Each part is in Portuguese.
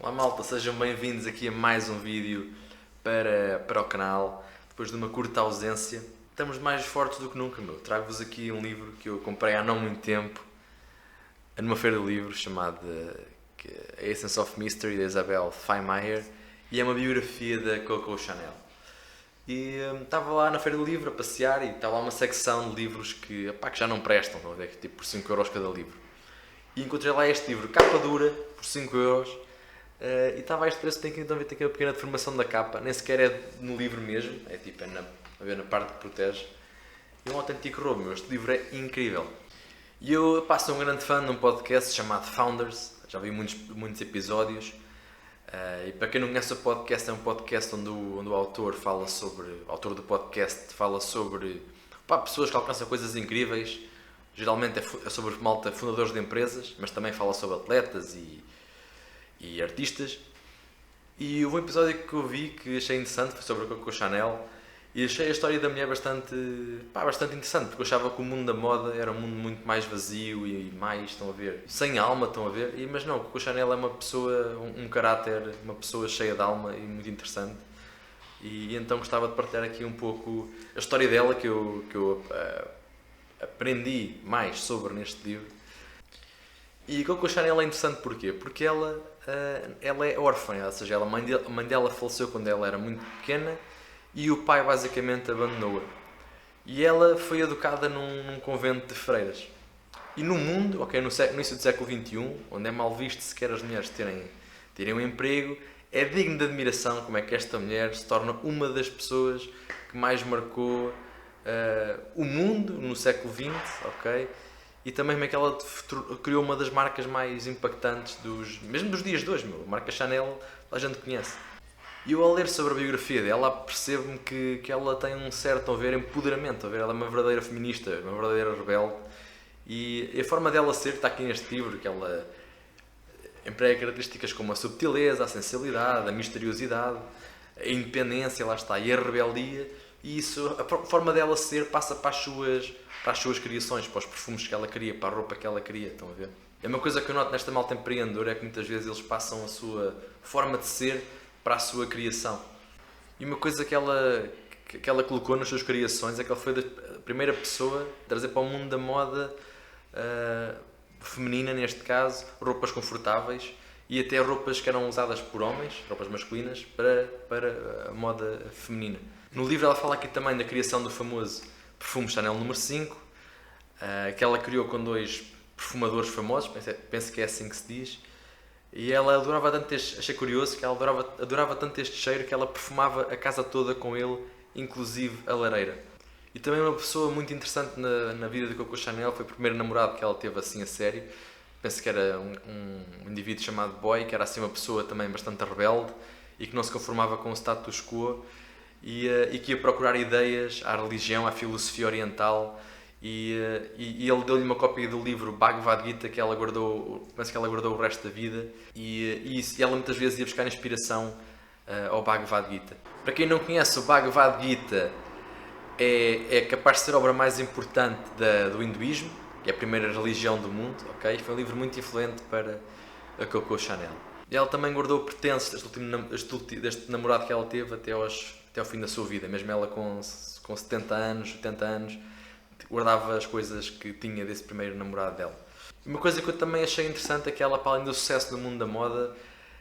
Olá malta, sejam bem-vindos aqui a mais um vídeo para o canal. Depois de uma curta ausência, estamos mais fortes do que nunca, meu. Trago-vos aqui um livro que eu comprei há não muito tempo, numa feira de livros, chamada A Essence of Mystery, da Isabel Feimeyer, e é uma biografia da Coco Chanel. E estava lá na feira de livro a passear e estava lá uma secção de livros que já não prestam, estão a ver, tipo por 5€ cada livro. E encontrei lá este livro, capa dura, por 5€, e estava a este preço. Tem aqui uma pequena deformação da capa, nem sequer é no livro mesmo, é tipo na parte que protege. E um autêntico roubo, meu. Este livro é incrível. E eu sou um grande fã de um podcast chamado Founders, já vi muitos episódios. E para quem não conhece o podcast, é um podcast onde o autor fala sobre, o autor do podcast fala sobre pessoas que alcançam coisas incríveis. Geralmente é sobre malta fundadores de empresas, mas também fala sobre atletas e artistas. E houve um episódio que eu vi que achei interessante, foi sobre a Coco Chanel, e achei a história da mulher bastante interessante, porque eu achava que o mundo da moda era um mundo muito mais vazio e mais, estão a ver, sem alma, estão a ver, mas não, a Coco Chanel é uma pessoa, um caráter, uma pessoa cheia de alma e muito interessante. E então gostava de partilhar aqui um pouco a história dela, que eu aprendi mais sobre neste livro. E Coco Chanel é interessante porquê? Porque ela é órfã, ou seja, a mãe dela faleceu quando ela era muito pequena e o pai basicamente abandonou-a. E ela foi educada num convento de freiras. E no mundo, no início do século XXI, onde é mal visto sequer as mulheres terem um emprego, é digno de admiração como é que esta mulher se torna uma das pessoas que mais marcou o mundo no século XX, ok? E também como é que ela criou uma das marcas mais impactantes mesmo dos dias de hoje, meu. A marca Chanel, a gente conhece. E eu, ao ler sobre a biografia dela, percebo-me que ela tem um certo empoderamento, ela é uma verdadeira feminista, uma verdadeira rebelde. E a forma dela ser, está aqui neste livro, que ela emprega características como a subtileza, a sensibilidade, a misteriosidade, a independência, lá está, e a rebeldia. E isso, a forma dela ser passa para as suas criações, para os perfumes que ela cria, para a roupa que ela cria, estão a ver? É uma coisa que eu noto nesta malta empreendedora, é que muitas vezes eles passam a sua forma de ser para a sua criação. E uma coisa que ela colocou nas suas criações é que ela foi a primeira pessoa a trazer para o mundo da moda feminina, neste caso, roupas confortáveis e até roupas que eram usadas por homens, roupas masculinas, para a moda feminina. No livro ela fala aqui também da criação do famoso perfume Chanel número 5, que ela criou com 2 perfumadores famosos, penso que é assim que se diz. E ela adorava tanto achei curioso que ela adorava tanto este cheiro que ela perfumava a casa toda com ele, inclusive a lareira. E também uma pessoa muito interessante na vida de Coco Chanel foi o primeiro namorado que ela teve assim a sério. Penso que era um indivíduo chamado Boy, que era assim uma pessoa também bastante rebelde e que não se conformava com o status quo e que ia procurar ideias à religião, à filosofia oriental. E ele deu-lhe uma cópia do livro Bhagavad Gita que ela guardou, penso que ela guardou o resto da vida, e ela muitas vezes ia buscar inspiração ao Bhagavad Gita. Para quem não conhece, o Bhagavad Gita é capaz de ser a obra mais importante do hinduísmo, que é a primeira religião do mundo, ok? Foi um livro muito influente para a Coco Chanel. E ela também guardou pertences deste namorado que ela teve até ao fim da sua vida, mesmo ela com 70 anos, 80 anos, guardava as coisas que tinha desse primeiro namorado dela. Uma coisa que eu também achei interessante é que ela, para além do sucesso do mundo da moda,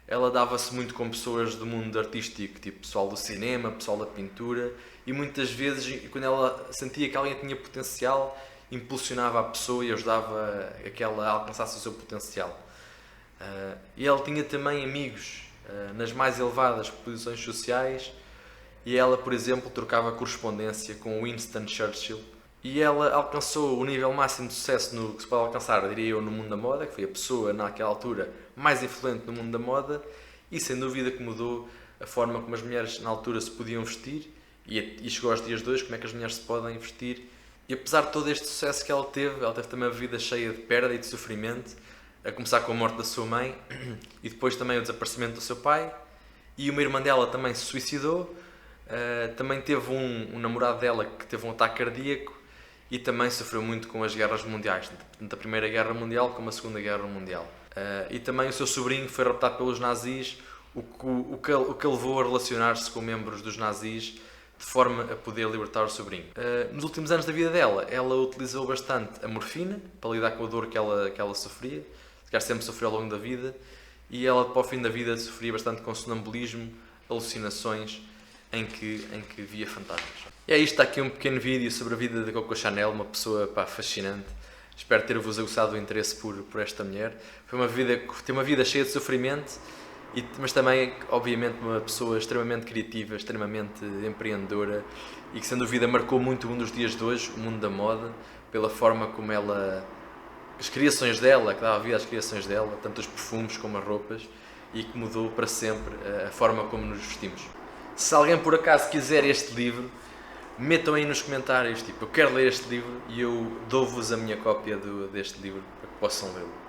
ela dava-se muito com pessoas do mundo artístico, tipo pessoal do cinema, pessoal da pintura, e muitas vezes, quando ela sentia que alguém tinha potencial, impulsionava a pessoa e ajudava a que ela alcançasse o seu potencial. E ela tinha também amigos nas mais elevadas posições sociais, e ela, por exemplo, trocava correspondência com Winston Churchill. E ela alcançou o nível máximo de sucesso no que se pode alcançar, diria eu, no mundo da moda, que foi a pessoa, naquela altura, mais influente no mundo da moda, e sem dúvida que mudou a forma como as mulheres na altura se podiam vestir, e chegou aos dias de hoje, como é que as mulheres se podem vestir. E apesar de todo este sucesso que ela teve também uma vida cheia de perda e de sofrimento, a começar com a morte da sua mãe, e depois também o desaparecimento do seu pai, e uma irmã dela também se suicidou, também teve um namorado dela que teve um ataque cardíaco, e também sofreu muito com as guerras mundiais, tanto a Primeira Guerra Mundial como a Segunda Guerra Mundial. E também o seu sobrinho foi raptado pelos nazis, o que a levou a relacionar-se com membros dos nazis de forma a poder libertar o sobrinho. Nos últimos anos da vida dela, ela utilizou bastante a morfina para lidar com a dor que ela sofria, que sempre sofreu ao longo da vida, e ela, para o fim da vida, sofria bastante com sonambulismo, alucinações, em que via fantasmas. E é isto, está aqui um pequeno vídeo sobre a vida da Coco Chanel, uma pessoa fascinante. Espero ter-vos aguçado o interesse por esta mulher. Tem uma vida cheia de sofrimento, mas também, obviamente, uma pessoa extremamente criativa, extremamente empreendedora e que, sem dúvida, marcou muito o mundo dos dias de hoje, o mundo da moda, pela forma como as criações dela, que dava vida às criações dela, tanto os perfumes como as roupas, e que mudou para sempre a forma como nos vestimos. Se alguém por acaso quiser este livro, metam aí nos comentários, tipo, eu quero ler este livro, e eu dou-vos a minha cópia deste livro para que possam lê-lo.